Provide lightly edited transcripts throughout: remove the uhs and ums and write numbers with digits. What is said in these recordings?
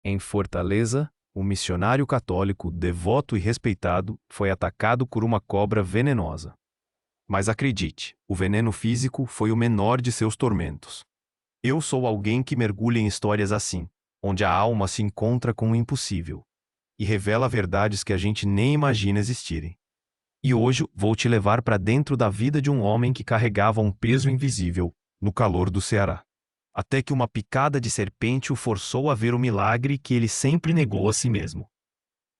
Em Fortaleza, um missionário católico, devoto e respeitado, foi atacado por uma cobra venenosa. Mas acredite, o veneno físico foi o menor de seus tormentos. Eu sou alguém que mergulha em histórias assim, onde a alma se encontra com o impossível e revela verdades que a gente nem imagina existirem. E hoje vou te levar para dentro da vida de um homem que carregava um peso invisível no calor do Ceará. Até que uma picada de serpente o forçou a ver o milagre que ele sempre negou a si mesmo.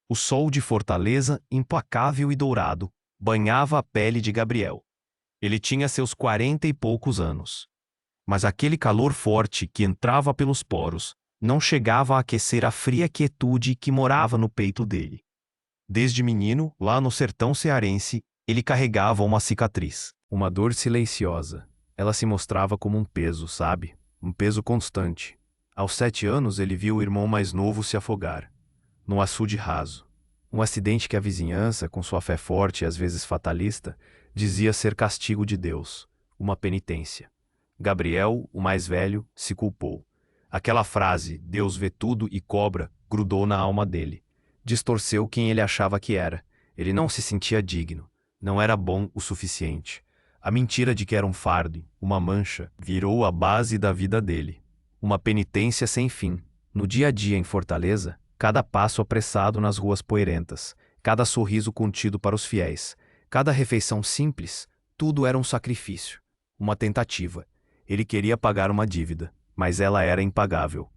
O sol de Fortaleza, implacável e dourado, banhava a pele de Gabriel. Ele tinha seus 40 e poucos anos. Mas aquele calor forte que entrava pelos poros não chegava a aquecer a fria quietude que morava no peito dele. Desde menino, lá no sertão cearense, ele carregava uma cicatriz. Uma dor silenciosa. Ela se mostrava como um peso, sabe? Um peso constante. Aos 7 anos, ele viu o irmão mais novo se afogar, num açude raso. Um acidente que a vizinhança, com sua fé forte e às vezes fatalista, dizia ser castigo de Deus, uma penitência. Gabriel, o mais velho, se culpou. Aquela frase, Deus vê tudo e cobra, grudou na alma dele. Distorceu quem ele achava que era. Ele não se sentia digno. Não era bom o suficiente. A mentira de que era um fardo, uma mancha, virou a base da vida dele. Uma penitência sem fim. No dia a dia em Fortaleza, cada passo apressado nas ruas poeirentas, cada sorriso contido para os fiéis, cada refeição simples, tudo era um sacrifício, uma tentativa. Ele queria pagar uma dívida, mas ela era impagável.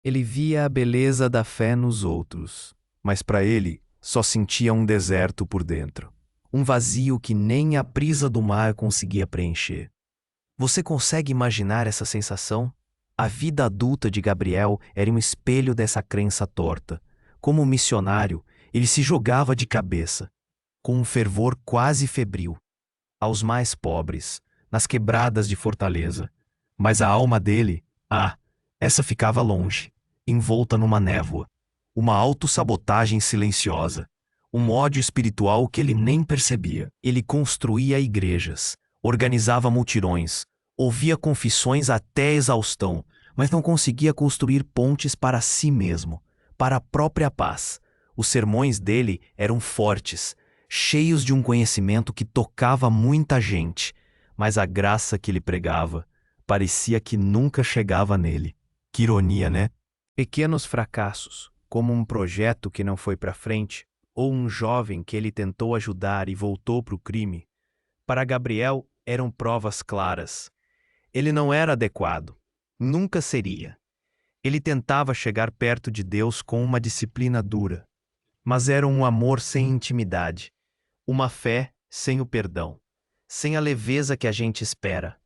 Ele via a beleza da fé nos outros, mas para ele só sentia um deserto por dentro. Um vazio que nem a brisa do mar conseguia preencher. Você consegue imaginar essa sensação? A vida adulta de Gabriel era um espelho dessa crença torta. Como missionário, ele se jogava de cabeça, com um fervor quase febril, aos mais pobres, nas quebradas de Fortaleza. Mas a alma dele, essa ficava longe, envolta numa névoa. Uma autossabotagem silenciosa. Um ódio espiritual que ele nem percebia. Ele construía igrejas, organizava multidões, ouvia confissões até exaustão, mas não conseguia construir pontes para si mesmo, para a própria paz. Os sermões dele eram fortes, cheios de um conhecimento que tocava muita gente, mas a graça que ele pregava parecia que nunca chegava nele. Que ironia, né? Pequenos fracassos, como um projeto que não foi para frente, ou um jovem que ele tentou ajudar e voltou para o crime, para Gabriel eram provas claras. Ele não era adequado. Nunca seria. Ele tentava chegar perto de Deus com uma disciplina dura, mas era um amor sem intimidade, uma fé sem o perdão, sem a leveza que a gente espera.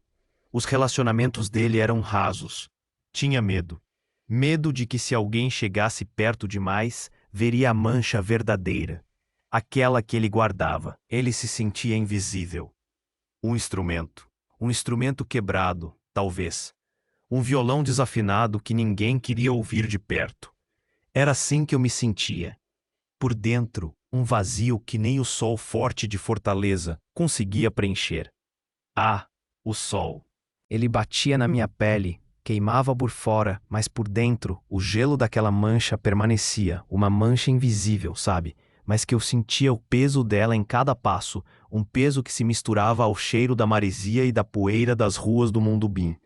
Os relacionamentos dele eram rasos. Tinha medo. Medo de que se alguém chegasse perto demais, veria a mancha verdadeira, aquela que ele guardava. Ele se sentia invisível. Um instrumento quebrado, talvez. Um violão desafinado que ninguém queria ouvir de perto. Era assim que eu me sentia. Por dentro, um vazio que nem o sol forte de Fortaleza conseguia preencher. O sol. Ele batia na minha pele, queimava por fora, mas por dentro, o gelo daquela mancha permanecia, uma mancha invisível, sabe? Mas que eu sentia o peso dela em cada passo, um peso que se misturava ao cheiro da maresia e da poeira das ruas do Mundubim.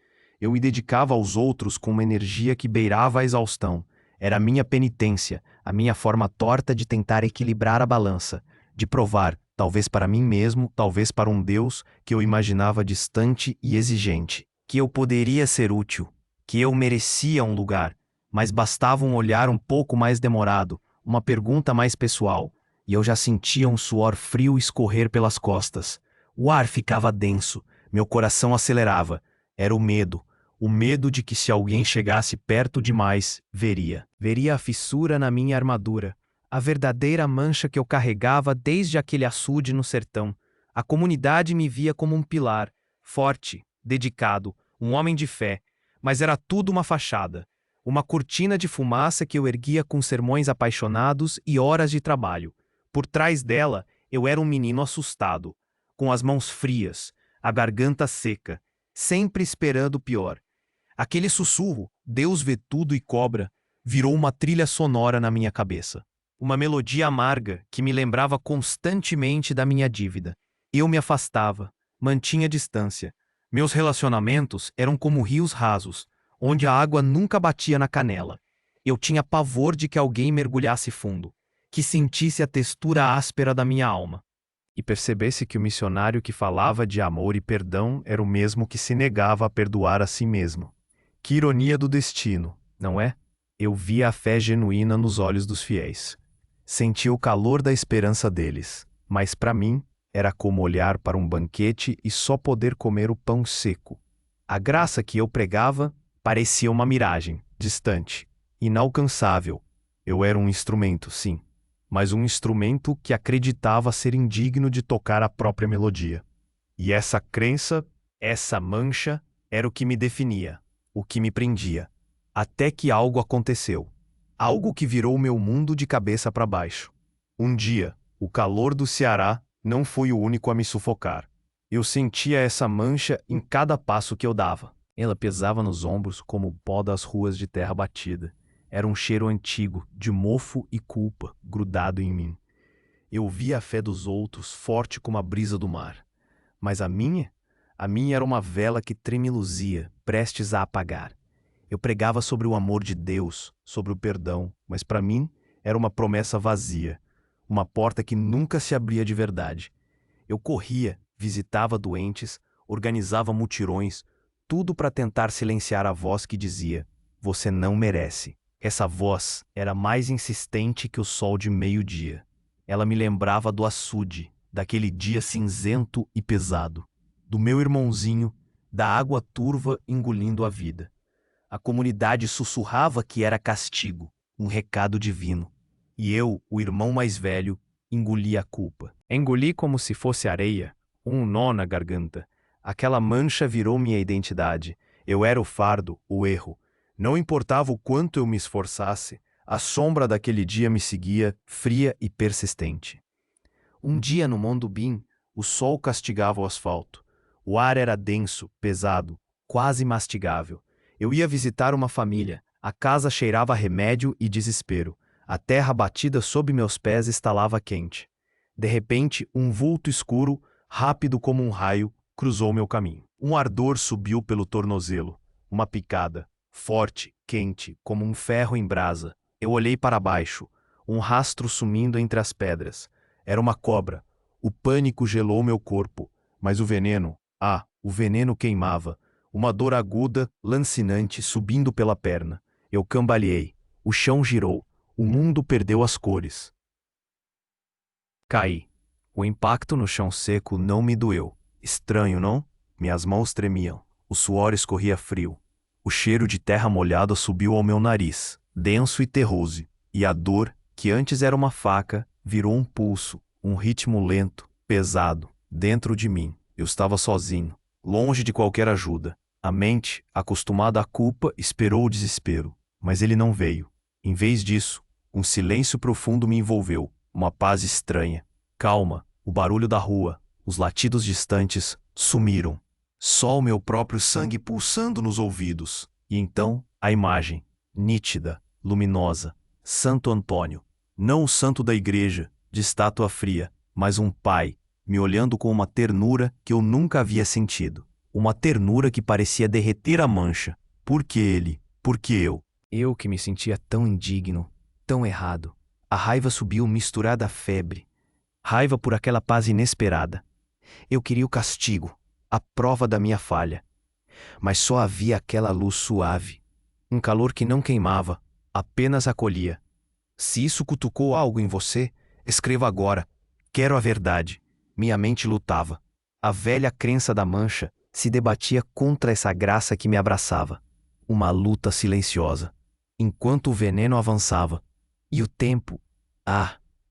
Eu me dedicava aos outros com uma energia que beirava a exaustão. Era a minha penitência, a minha forma torta de tentar equilibrar a balança, de provar, talvez para mim mesmo, talvez para um Deus que eu imaginava distante e exigente, que eu poderia ser útil, que eu merecia um lugar, mas bastava um olhar um pouco mais demorado, uma pergunta mais pessoal, e eu já sentia um suor frio escorrer pelas costas. O ar ficava denso, meu coração acelerava. Era o medo de que se alguém chegasse perto demais, veria a fissura na minha armadura, a verdadeira mancha que eu carregava desde aquele açude no sertão. A comunidade me via como um pilar, forte, dedicado, um homem de fé, mas era tudo uma fachada, uma cortina de fumaça que eu erguia com sermões apaixonados e horas de trabalho. Por trás dela, eu era um menino assustado, com as mãos frias, a garganta seca, sempre esperando o pior. Aquele sussurro, Deus vê tudo e cobra, virou uma trilha sonora na minha cabeça. Uma melodia amarga que me lembrava constantemente da minha dívida. Eu me afastava, mantinha distância. Meus relacionamentos eram como rios rasos, onde a água nunca batia na canela. Eu tinha pavor de que alguém mergulhasse fundo, que sentisse a textura áspera da minha alma. E percebesse que o missionário que falava de amor e perdão era o mesmo que se negava a perdoar a si mesmo. Que ironia do destino, não é? Eu via a fé genuína nos olhos dos fiéis. Sentia o calor da esperança deles, mas para mim era como olhar para um banquete e só poder comer o pão seco. A graça que eu pregava parecia uma miragem, distante, inalcançável. Eu era um instrumento, sim, mas um instrumento que acreditava ser indigno de tocar a própria melodia. E essa crença, essa mancha, era o que me definia, o que me prendia. Até que algo aconteceu. Algo que virou meu mundo de cabeça para baixo. Um dia, o calor do Ceará não foi o único a me sufocar. Eu sentia essa mancha em cada passo que eu dava. Ela pesava nos ombros como o pó das ruas de terra batida. Era um cheiro antigo, de mofo e culpa, grudado em mim. Eu via a fé dos outros forte como a brisa do mar. Mas a minha era uma vela que tremeluzia, prestes a apagar. Eu pregava sobre o amor de Deus, sobre o perdão, mas para mim era uma promessa vazia, uma porta que nunca se abria de verdade. Eu corria, visitava doentes, organizava mutirões, tudo para tentar silenciar a voz que dizia: "Você não merece." Essa voz era mais insistente que o sol de meio-dia. Ela me lembrava do açude, daquele dia cinzento e pesado, do meu irmãozinho, da água turva engolindo a vida. A comunidade sussurrava que era castigo, um recado divino. E eu, o irmão mais velho, engoli a culpa. Engoli como se fosse areia, um nó na garganta. Aquela mancha virou minha identidade. Eu era o fardo, o erro. Não importava o quanto eu me esforçasse, a sombra daquele dia me seguia, fria e persistente. Um dia no Mondubim, o sol castigava o asfalto. O ar era denso, pesado, quase mastigável. Eu ia visitar uma família. A casa cheirava a remédio e desespero. A terra batida sob meus pés estalava quente. De repente, um vulto escuro, rápido como um raio, cruzou meu caminho. Um ardor subiu pelo tornozelo. Uma picada, forte, quente, como um ferro em brasa. Eu olhei para baixo, um rastro sumindo entre as pedras. Era uma cobra. O pânico gelou meu corpo, mas o veneno queimava. Uma dor aguda, lancinante, subindo pela perna. Eu cambaleei. O chão girou. O mundo perdeu as cores. Caí. O impacto no chão seco não me doeu. Estranho, não? Minhas mãos tremiam. O suor escorria frio. O cheiro de terra molhada subiu ao meu nariz, denso e terroso. E a dor, que antes era uma faca, virou um pulso, um ritmo lento, pesado, dentro de mim. Eu estava sozinho, longe de qualquer ajuda. A mente, acostumada à culpa, esperou o desespero, mas ele não veio. Em vez disso, um silêncio profundo me envolveu, uma paz estranha. Calma, o barulho da rua, os latidos distantes, sumiram. Só o meu próprio sangue pulsando nos ouvidos. E então, a imagem, nítida, luminosa. Santo Antônio. Não o santo da igreja, de estátua fria, mas um pai, me olhando com uma ternura que eu nunca havia sentido. Uma ternura que parecia derreter a mancha. Por que ele? Por que eu? Eu que me sentia tão indigno, tão errado. A raiva subiu misturada à febre. Raiva por aquela paz inesperada. Eu queria o castigo, a prova da minha falha. Mas só havia aquela luz suave. Um calor que não queimava, apenas acolhia. Se isso cutucou algo em você, escreva agora. Quero a verdade. Minha mente lutava. A velha crença da mancha se debatia contra essa graça que me abraçava. Uma luta silenciosa, enquanto o veneno avançava. E o tempo,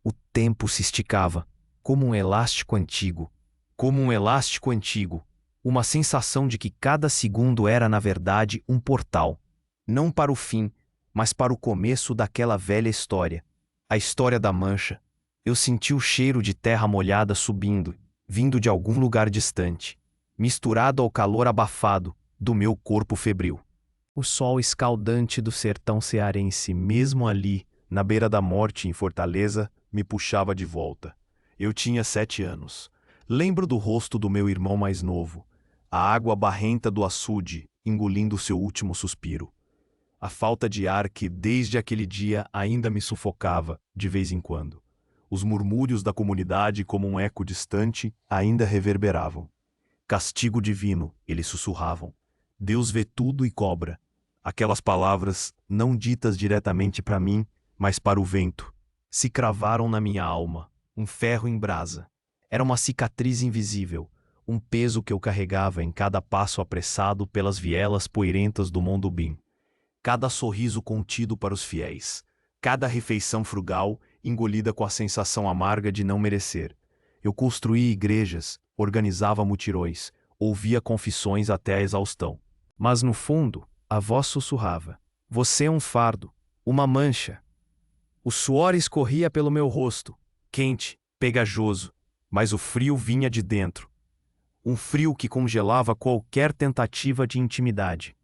o tempo se esticava, como um elástico antigo. Como um elástico antigo, uma sensação de que cada segundo era, na verdade, um portal. Não para o fim, mas para o começo daquela velha história. A história da mancha. Eu senti o cheiro de terra molhada subindo, vindo de algum lugar distante, misturado ao calor abafado do meu corpo febril. O sol escaldante do sertão cearense, mesmo ali, na beira da morte em Fortaleza, me puxava de volta. Eu tinha 7 anos. Lembro do rosto do meu irmão mais novo, a água barrenta do açude engolindo seu último suspiro. A falta de ar que, desde aquele dia, ainda me sufocava, de vez em quando. Os murmúrios da comunidade, como um eco distante, ainda reverberavam. Castigo divino, eles sussurravam. Deus vê tudo e cobra. Aquelas palavras, não ditas diretamente para mim, mas para o vento, se cravaram na minha alma, um ferro em brasa. Era uma cicatriz invisível, um peso que eu carregava em cada passo apressado pelas vielas poeirentas do Mondubim. Cada sorriso contido para os fiéis, cada refeição frugal engolida com a sensação amarga de não merecer. Eu construía igrejas, organizava mutirões, ouvia confissões até a exaustão. Mas no fundo, a voz sussurrava: "Você é um fardo, uma mancha." O suor escorria pelo meu rosto, quente, pegajoso, mas o frio vinha de dentro. Um frio que congelava qualquer tentativa de intimidade.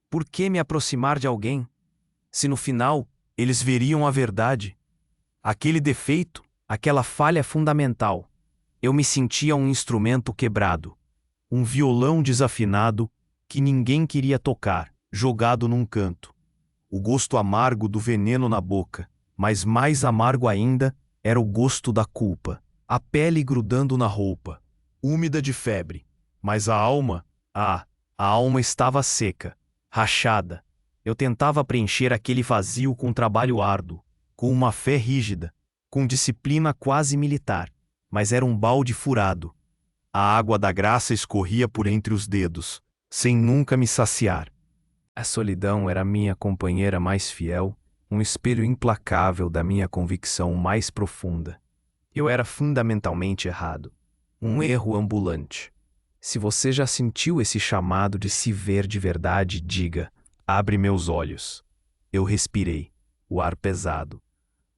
Por que me aproximar de alguém, se no final eles veriam a verdade? Aquele defeito, aquela falha fundamental. Eu me sentia um instrumento quebrado, um violão desafinado que ninguém queria tocar, jogado num canto. O gosto amargo do veneno na boca, mas mais amargo ainda era o gosto da culpa. A pele grudando na roupa, úmida de febre, mas a alma estava seca, rachada. Eu tentava preencher aquele vazio com trabalho árduo, com uma fé rígida, com disciplina quase militar, mas era um balde furado. A água da graça escorria por entre os dedos, sem nunca me saciar. A solidão era minha companheira mais fiel, um espelho implacável da minha convicção mais profunda. Eu era fundamentalmente errado, um erro ambulante. Se você já sentiu esse chamado de se ver de verdade, diga: "Abre meus olhos." Eu respirei, o ar pesado.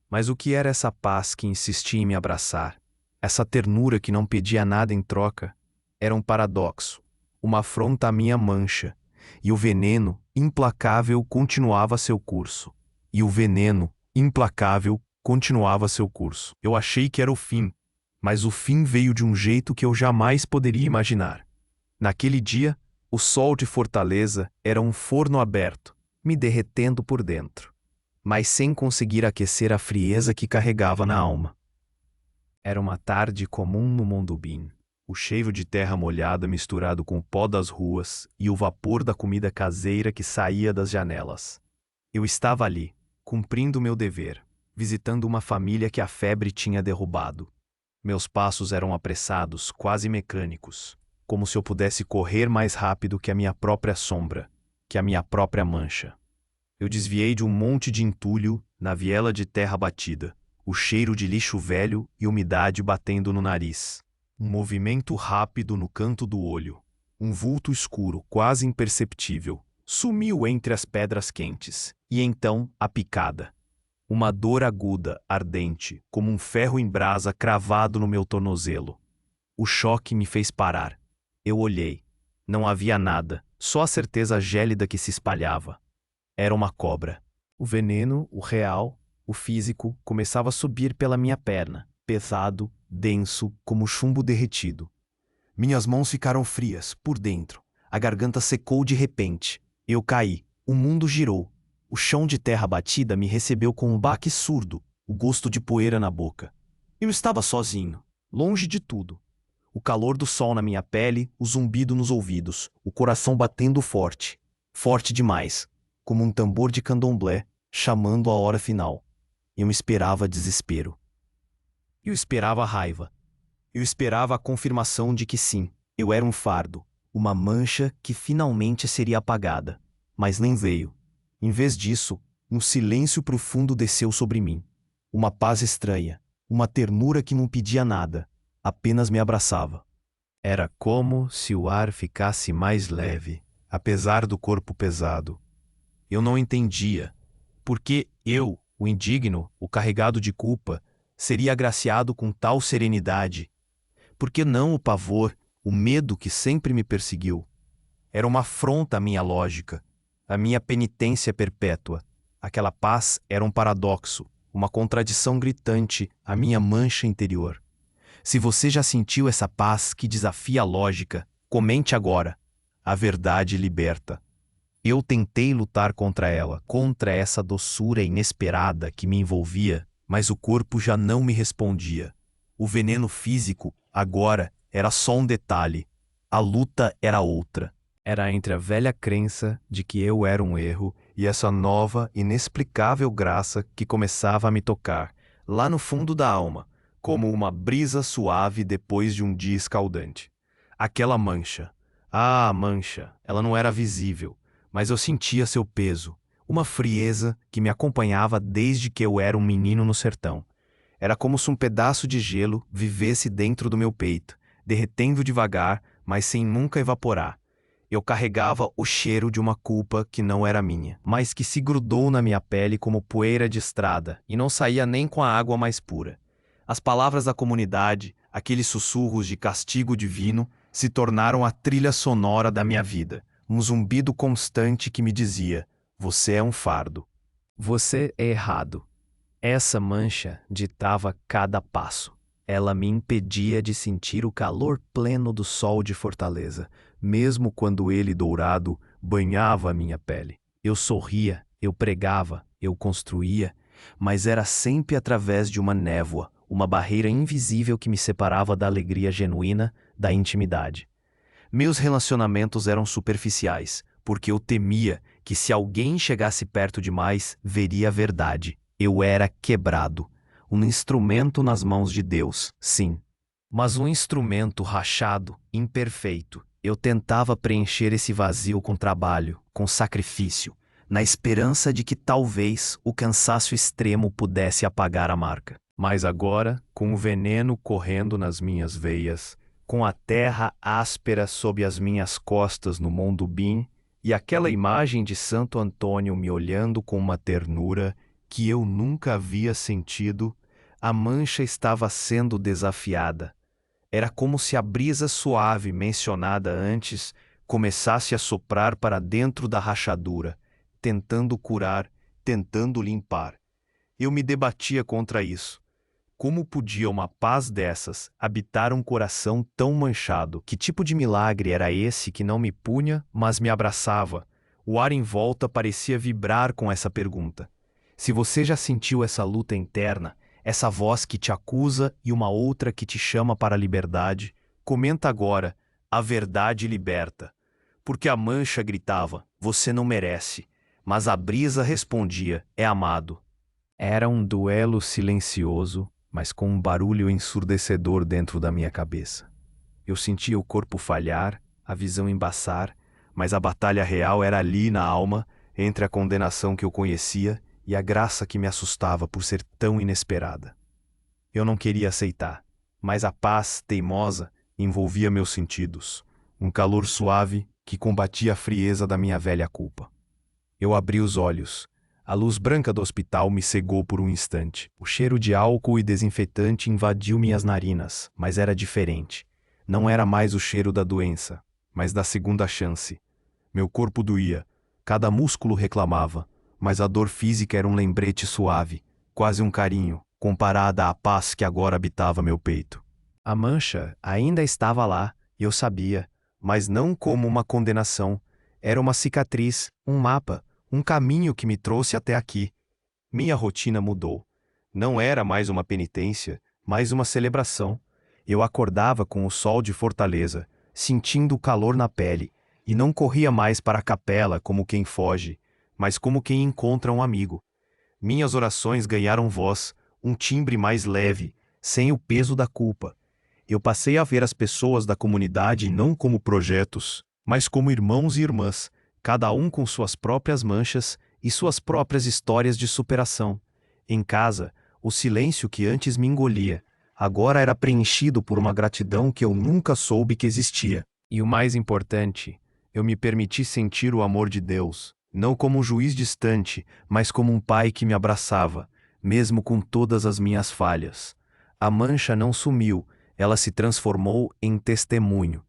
Mas o que era essa paz que insistia em me abraçar? Essa ternura que não pedia nada em troca? Era um paradoxo, uma afronta à minha mancha. E o veneno, implacável, continuava seu curso. Eu achei que era o fim, mas o fim veio de um jeito que eu jamais poderia imaginar. Naquele dia, o sol de Fortaleza era um forno aberto, me derretendo por dentro, mas sem conseguir aquecer a frieza que carregava na alma. Era uma tarde comum no Mondubim. O cheiro de terra molhada misturado com o pó das ruas e o vapor da comida caseira que saía das janelas. Eu estava ali, cumprindo meu dever, visitando uma família que a febre tinha derrubado. Meus passos eram apressados, quase mecânicos, como se eu pudesse correr mais rápido que a minha própria sombra, que a minha própria mancha. Eu desviei de um monte de entulho na viela de terra batida, o cheiro de lixo velho e umidade batendo no nariz. Um movimento rápido no canto do olho. Um vulto escuro, quase imperceptível, sumiu entre as pedras quentes. E então, a picada. Uma dor aguda, ardente, como um ferro em brasa cravado no meu tornozelo. O choque me fez parar. Eu olhei. Não havia nada, só a certeza gélida que se espalhava. Era uma cobra. O veneno, o real, o físico, começava a subir pela minha perna, pesado, denso, como chumbo derretido. Minhas mãos ficaram frias, por dentro. A garganta secou de repente. Eu caí. O mundo girou. O chão de terra batida me recebeu com um baque surdo, o gosto de poeira na boca. Eu estava sozinho, longe de tudo. O calor do sol na minha pele, o zumbido nos ouvidos, o coração batendo forte. Forte demais, como um tambor de candomblé, chamando a hora final. Eu esperava desespero. Eu esperava raiva. Eu esperava a confirmação de que sim, eu era um fardo, uma mancha que finalmente seria apagada. Mas nem veio. Em vez disso, um silêncio profundo desceu sobre mim. Uma paz estranha, uma ternura que não pedia nada, apenas me abraçava. Era como se o ar ficasse mais leve, apesar do corpo pesado. Eu não entendia, porque eu, o indigno, o carregado de culpa, seria agraciado com tal serenidade. Por que não o pavor, o medo que sempre me perseguiu? Era uma afronta à minha lógica, a minha penitência perpétua. Aquela paz era um paradoxo, uma contradição gritante à minha mancha interior. Se você já sentiu essa paz que desafia a lógica, comente agora. A verdade liberta. Eu tentei lutar contra ela, contra essa doçura inesperada que me envolvia, mas o corpo já não me respondia. O veneno físico, agora, era só um detalhe. A luta era outra. Era entre a velha crença de que eu era um erro e essa nova, inexplicável graça que começava a me tocar, lá no fundo da alma, como uma brisa suave depois de um dia escaldante. Aquela mancha. Ah, a mancha. Ela não era visível, mas eu sentia seu peso, uma frieza que me acompanhava desde que eu era um menino no sertão. Era como se um pedaço de gelo vivesse dentro do meu peito, derretendo devagar, mas sem nunca evaporar. Eu carregava o cheiro de uma culpa que não era minha, mas que se grudou na minha pele como poeira de estrada e não saía nem com a água mais pura. As palavras da comunidade, aqueles sussurros de castigo divino, se tornaram a trilha sonora da minha vida, um zumbido constante que me dizia: você é um fardo. Você é errado. Essa mancha ditava cada passo. Ela me impedia de sentir o calor pleno do sol de Fortaleza, mesmo quando ele, dourado, banhava a minha pele. Eu sorria, eu pregava, eu construía, mas era sempre através de uma névoa, uma barreira invisível que me separava da alegria genuína, da intimidade. Meus relacionamentos eram superficiais, porque eu temia que se alguém chegasse perto demais, veria a verdade. Eu era quebrado. Um instrumento nas mãos de Deus, sim. Mas um instrumento rachado, imperfeito. Eu tentava preencher esse vazio com trabalho, com sacrifício, na esperança de que talvez o cansaço extremo pudesse apagar a marca. Mas agora, com o veneno correndo nas minhas veias, com a terra áspera sob as minhas costas no Mondubim, e aquela imagem de Santo Antônio me olhando com uma ternura que eu nunca havia sentido, a mancha estava sendo desafiada. Era como se a brisa suave mencionada antes começasse a soprar para dentro da rachadura, tentando curar, tentando limpar. Eu me debatia contra isso. Como podia uma paz dessas habitar um coração tão manchado? Que tipo de milagre era esse que não me punha, mas me abraçava? O ar em volta parecia vibrar com essa pergunta. Se você já sentiu essa luta interna, essa voz que te acusa e uma outra que te chama para a liberdade, comenta agora: a verdade liberta. Porque a mancha gritava: você não merece. Mas a brisa respondia: é amado. Era um duelo silencioso, mas com um barulho ensurdecedor dentro da minha cabeça. Eu sentia o corpo falhar, a visão embaçar, mas a batalha real era ali na alma, entre a condenação que eu conhecia e a graça que me assustava por ser tão inesperada. Eu não queria aceitar, mas a paz teimosa envolvia meus sentidos, um calor suave que combatia a frieza da minha velha culpa. Eu abri os olhos. A luz branca do hospital me cegou por um instante. O cheiro de álcool e desinfetante invadiu minhas narinas, mas era diferente. Não era mais o cheiro da doença, mas da segunda chance. Meu corpo doía, cada músculo reclamava, mas a dor física era um lembrete suave, quase um carinho, comparada à paz que agora habitava meu peito. A mancha ainda estava lá, eu sabia, mas não como uma condenação. Era uma cicatriz, um mapa, um caminho que me trouxe até aqui. Minha rotina mudou. Não era mais uma penitência, mas uma celebração. Eu acordava com o sol de Fortaleza, sentindo o calor na pele, e não corria mais para a capela como quem foge, mas como quem encontra um amigo. Minhas orações ganharam voz, um timbre mais leve, sem o peso da culpa. Eu passei a ver as pessoas da comunidade não como projetos, mas como irmãos e irmãs, cada um com suas próprias manchas e suas próprias histórias de superação. Em casa, o silêncio que antes me engolia, agora era preenchido por uma gratidão que eu nunca soube que existia. E o mais importante, eu me permiti sentir o amor de Deus, não como um juiz distante, mas como um pai que me abraçava, mesmo com todas as minhas falhas. A mancha não sumiu, ela se transformou em testemunho.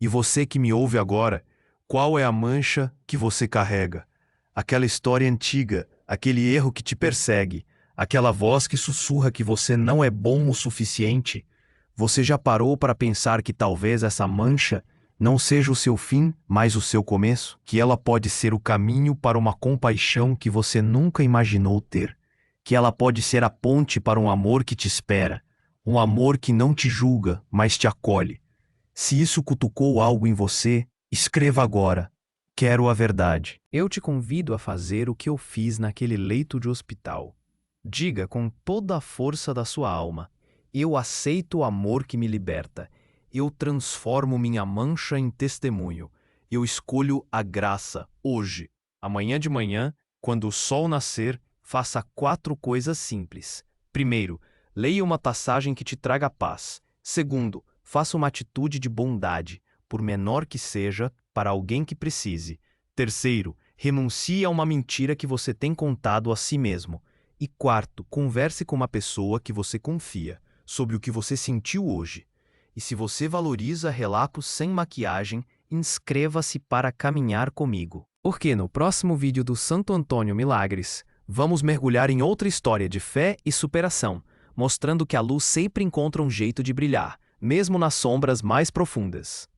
E você que me ouve agora, qual é a mancha que você carrega? Aquela história antiga, aquele erro que te persegue, aquela voz que sussurra que você não é bom o suficiente. Você já parou para pensar que talvez essa mancha não seja o seu fim, mas o seu começo? Que ela pode ser o caminho para uma compaixão que você nunca imaginou ter? Que ela pode ser a ponte para um amor que te espera, um amor que não te julga, mas te acolhe? Se isso cutucou algo em você, escreva agora. Quero a verdade. Eu te convido a fazer o que eu fiz naquele leito de hospital. Diga com toda a força da sua alma: eu aceito o amor que me liberta. Eu transformo minha mancha em testemunho. Eu escolho a graça hoje. Amanhã de manhã, quando o sol nascer, faça 4 coisas simples. Primeiro, leia uma passagem que te traga paz. Segundo, faça uma atitude de bondade, por menor que seja, para alguém que precise. Terceiro, renuncie a uma mentira que você tem contado a si mesmo. E quarto, converse com uma pessoa que você confia sobre o que você sentiu hoje. E se você valoriza relatos sem maquiagem, inscreva-se para caminhar comigo. Porque no próximo vídeo do Santo Antônio Milagres, vamos mergulhar em outra história de fé e superação, mostrando que a luz sempre encontra um jeito de brilhar, mesmo nas sombras mais profundas.